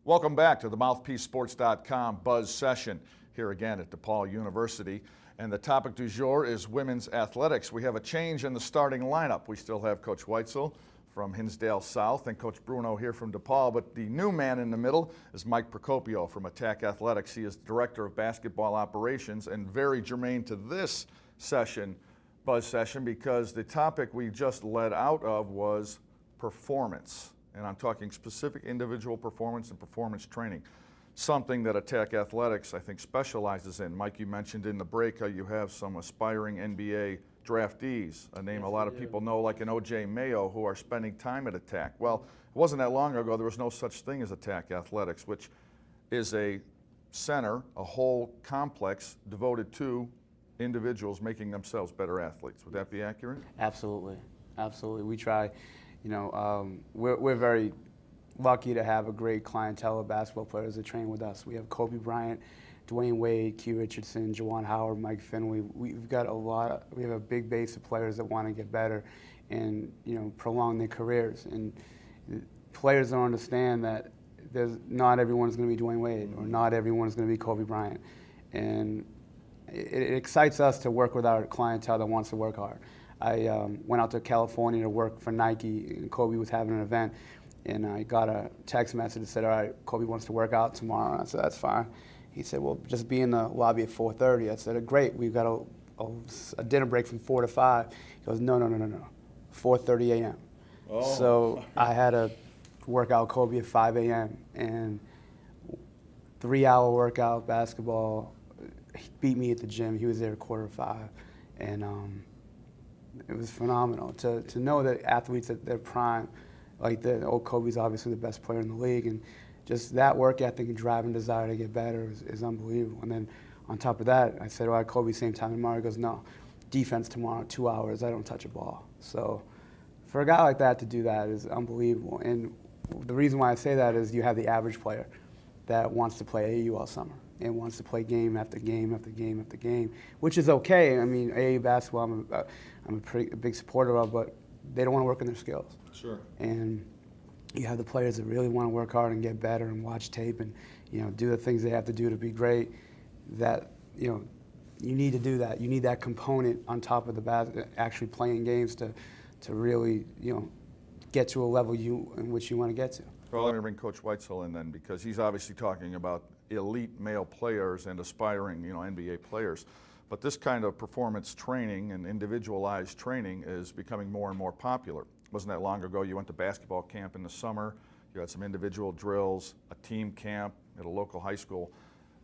Welcome back to the MouthpieceSports.com Buzz Session here again at DePaul University. And the topic du jour is women's athletics. We have a change in the starting lineup. We still have Coach Weitzel from Hinsdale South and Coach Bruno here from DePaul, but the new man in the middle is Mike Procopio from Attack Athletics. He is Director of Basketball Operations and very germane to this session, Buzz Session, because the topic we just led out of was performance. And I'm talking specific individual performance and performance training, something that Attack Athletics, I think, specializes in. Mike, you mentioned in the break how you have some aspiring NBA draftees, a name a lot of people know, like an O.J. Mayo, who are spending time at Attack. Well, it wasn't that long ago there was no such thing as Attack Athletics, which is a center, a whole complex devoted to individuals making themselves better athletes. Would that be accurate? Absolutely, absolutely. We try. We're very lucky to have a great clientele of basketball players that train with us. We have Kobe Bryant, Dwayne Wade, Q Richardson, Juwan Howard, Mike Finley. We've got we have a big base of players that want to get better and, prolong their careers. And players don't understand that not everyone's going to be Dwayne Wade or not everyone's going to be Kobe Bryant. And it excites us to work with our clientele that wants to work hard. I went out to California to work for Nike, and Kobe was having an event, and I got a text message that said, all right, Kobe wants to work out tomorrow. And I said, that's fine. He said, well, just be in the lobby at 4:30. I said, great, we've got a dinner break from 4 to 5. He goes, no, 4:30 a.m. Oh. So I had to work out Kobe at 5 a.m. and 3-hour workout, basketball. He beat me at the gym. He was there at 4:45. And it was phenomenal to know that athletes at their prime, like Kobe's obviously the best player in the league, and just that work ethic and drive and desire to get better is unbelievable. And then on top of that, I said, all right, Kobe, same time tomorrow. He goes, no, defense tomorrow, 2 hours, I don't touch a ball. So for a guy like that to do that is unbelievable. And the reason why I say that is you have the average player that wants to play AAU all summer and wants to play game after game after game after game, which is okay. I mean, AAU basketball, I'm a big supporter of, but they don't want to work on their skills. Sure. And you have the players that really want to work hard and get better and watch tape and do the things they have to do to be great. That you need to do that. You need that component on top of the actually playing games to really get to a level in which you want to get to. Well, let me bring Coach Weitzel in then, because he's obviously talking about elite male players and aspiring, NBA players. But this kind of performance training and individualized training is becoming more and more popular. Wasn't that long ago you went to basketball camp in the summer, you had some individual drills, a team camp at a local high school.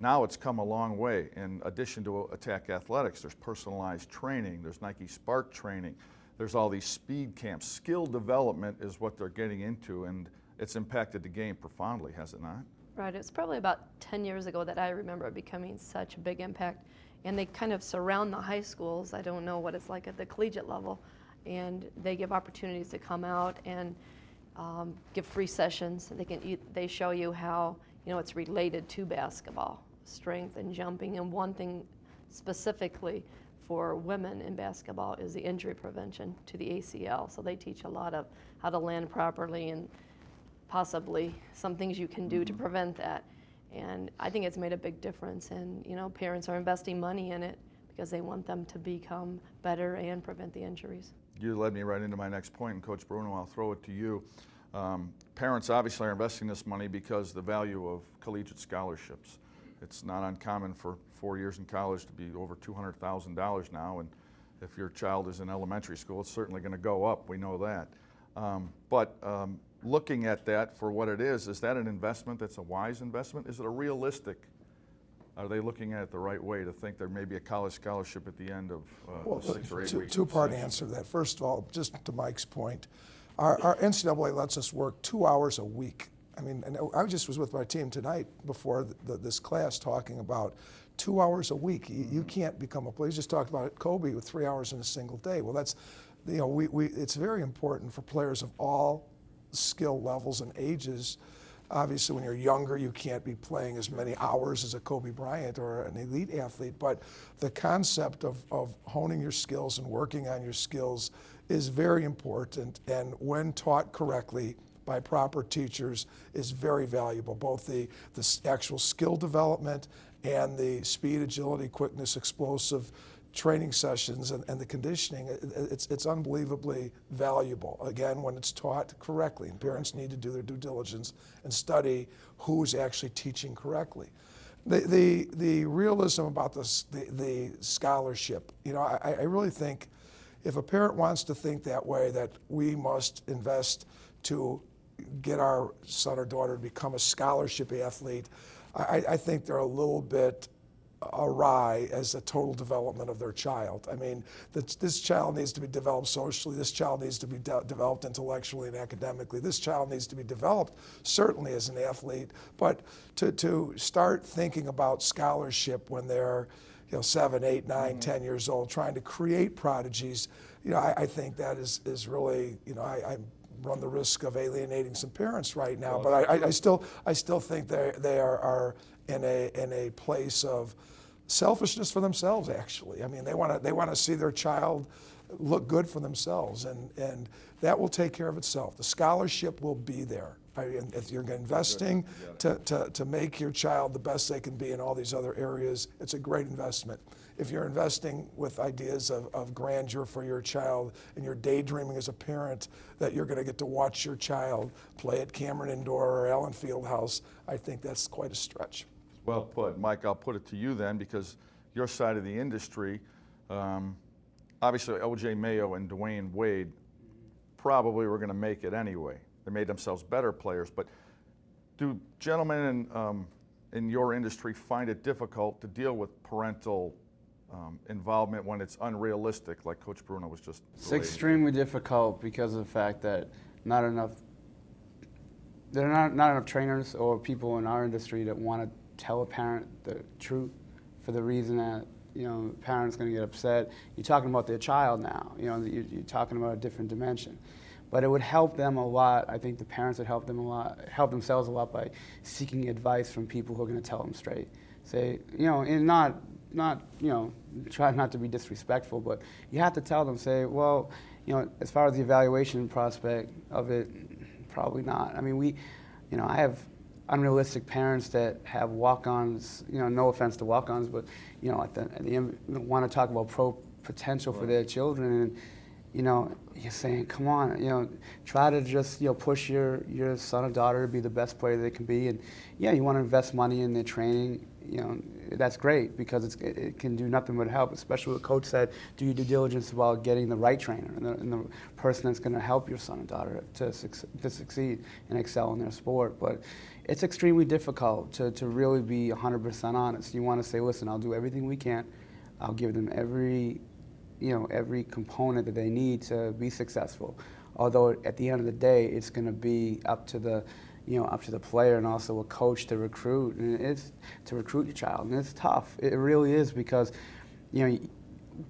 Now it's come a long way. In addition to Attack Athletics, there's personalized training, there's Nike Spark training, there's all these speed camps. Skill development is what they're getting into, and it's impacted the game profoundly, has it not? Right, it's probably about 10 years ago that I remember it becoming such a big impact. And they kind of surround the high schools. I don't know what it's like at the collegiate level. And they give opportunities to come out and give free sessions. They show you how it's related to basketball, strength and jumping. And one thing specifically for women in basketball is the injury prevention to the ACL. So they teach a lot of how to land properly and possibly some things you can do to prevent that. And I think it's made a big difference, and parents are investing money in it because they want them to become better and prevent the injuries. You led me right into my next point, and Coach Bruno, I'll throw it to you. Parents obviously are investing this money because the value of collegiate scholarships. It's not uncommon for 4 years in college to be over $200,000 now, and if your child is in elementary school, it's certainly going to go up. We know that. But looking at that for what it is that an investment that's a wise investment? Is it a realistic? Are they looking at it the right way to think there may be a college scholarship at the end of 6 or 8 weeks? Two-part answer to that. First of all, just to Mike's point, our NCAA lets us work 2 hours a week. I mean, and I just was with my team tonight before this class talking about 2 hours a week. You can't become a player. You just talked about it, Kobe with 3 hours in a single day. Well, that's, it's very important for players of all skill levels and ages. Obviously, when you're younger, you can't be playing as many hours as a Kobe Bryant or an elite athlete, but the concept of honing your skills and working on your skills is very important, and when taught correctly, by proper teachers is very valuable, both the actual skill development and the speed, agility, quickness, explosive training sessions and the conditioning. It's unbelievably valuable, again, when it's taught correctly. And parents need to do their due diligence and study who's actually teaching correctly. The realism about the scholarship, I really think if a parent wants to think that way, that we must invest to get our son or daughter to become a scholarship athlete, I think they're a little bit awry as a total development of their child. I mean, this child needs to be developed socially, this child needs to be developed intellectually and academically, this child needs to be developed certainly as an athlete, but to start thinking about scholarship when they're 7, 8, 9, 10 years old, trying to create prodigies, I think that is really, I run the risk of alienating some parents right now, but I still think they are in a place of selfishness for themselves. Actually, I mean, they want to see their child look good for themselves, and that will take care of itself. The scholarship will be there. If you're investing to make your child the best they can be in all these other areas, it's a great investment. If you're investing with ideas of grandeur for your child and you're daydreaming as a parent that you're going to get to watch your child play at Cameron Indoor or Allen Fieldhouse, I think that's quite a stretch. Well put. Mike, I'll put it to you then, because your side of the industry, obviously O.J. Mayo and Dwayne Wade probably were going to make it anyway. They made themselves better players, but do gentlemen in your industry find it difficult to deal with parental involvement when it's unrealistic, like Coach Bruno was just It's relating? extremely difficult because of the fact that there are not enough trainers or people in our industry that want to tell a parent the truth, for the reason that the parent's going to get upset. You're talking about their child now. You're talking about a different dimension. But it would help them a lot. I think the parents would help themselves a lot by seeking advice from people who are going to tell them straight. Say, and not try not to be disrespectful, but you have to tell them, say, well, as far as the evaluation prospect of it, probably not. I mean, I have unrealistic parents that have walk-ons, no offense to walk-ons, but, at the end, want to talk about pro potential for their children, and, you're saying, come on, try to just, push your son or daughter to be the best player they can be. And yeah, you want to invest money in their training, that's great, because it can do nothing but help, especially what Coach said, do your due diligence about getting the right trainer and the person that's going to help your son or daughter to succeed and excel in their sport. But it's extremely difficult to really be 100% honest. You want to say, listen, I'll do everything we can. I'll give them every component that they need to be successful. Although at the end of the day, it's going to be up to the player and also a coach to recruit, and it's to recruit your child, and it's tough. It really is, because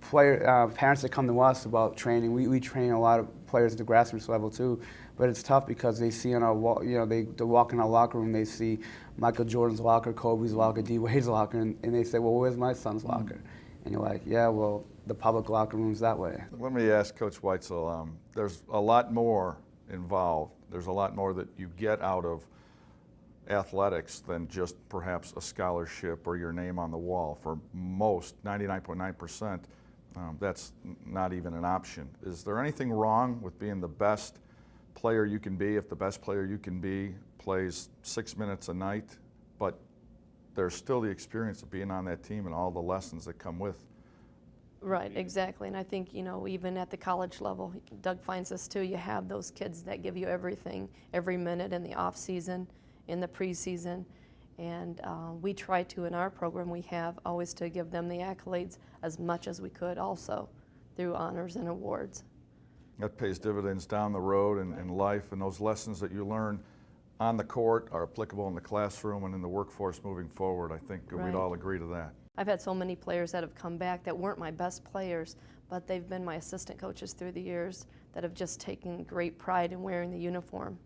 parents that come to us about training, we train a lot of players at the grassroots level too, but it's tough because they see on our wall, they walk in our locker room, they see Michael Jordan's locker, Kobe's locker, D. Wade's locker, and they say, well, where's my son's locker? And you're like, yeah, well, the public locker room's that way. Let me ask Coach Weitzel, there's a lot more involved. There's a lot more that you get out of athletics than just perhaps a scholarship or your name on the wall. For most, 99.9%, that's not even an option. Is there anything wrong with being the best player you can be if the best player you can be plays 6 minutes a night, but there's still the experience of being on that team and all the lessons that come with? Right, exactly. And I think, even at the college level, Doug finds this too, you have those kids that give you everything, every minute in the off season, in the preseason. And we try to, in our program, we have always to give them the accolades as much as we could also through honors and awards. That pays dividends down the road in life, and those lessons that you learn on the court are applicable in the classroom and in the workforce moving forward. I think Right. we'd all agree to that. I've had so many players that have come back that weren't my best players, but they've been my assistant coaches through the years that have just taken great pride in wearing the uniform.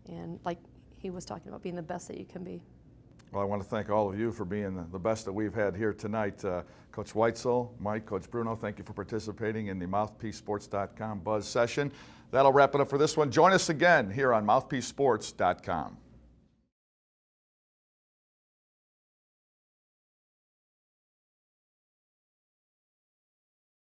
And like he was talking about, being the best that you can be. Well, I want to thank all of you for being the best that we've had here tonight. Coach Weitzel, Mike, Coach Bruno, thank you for participating in the MouthpieceSports.com Buzz session. That'll wrap it up for this one. Join us again here on MouthpieceSports.com.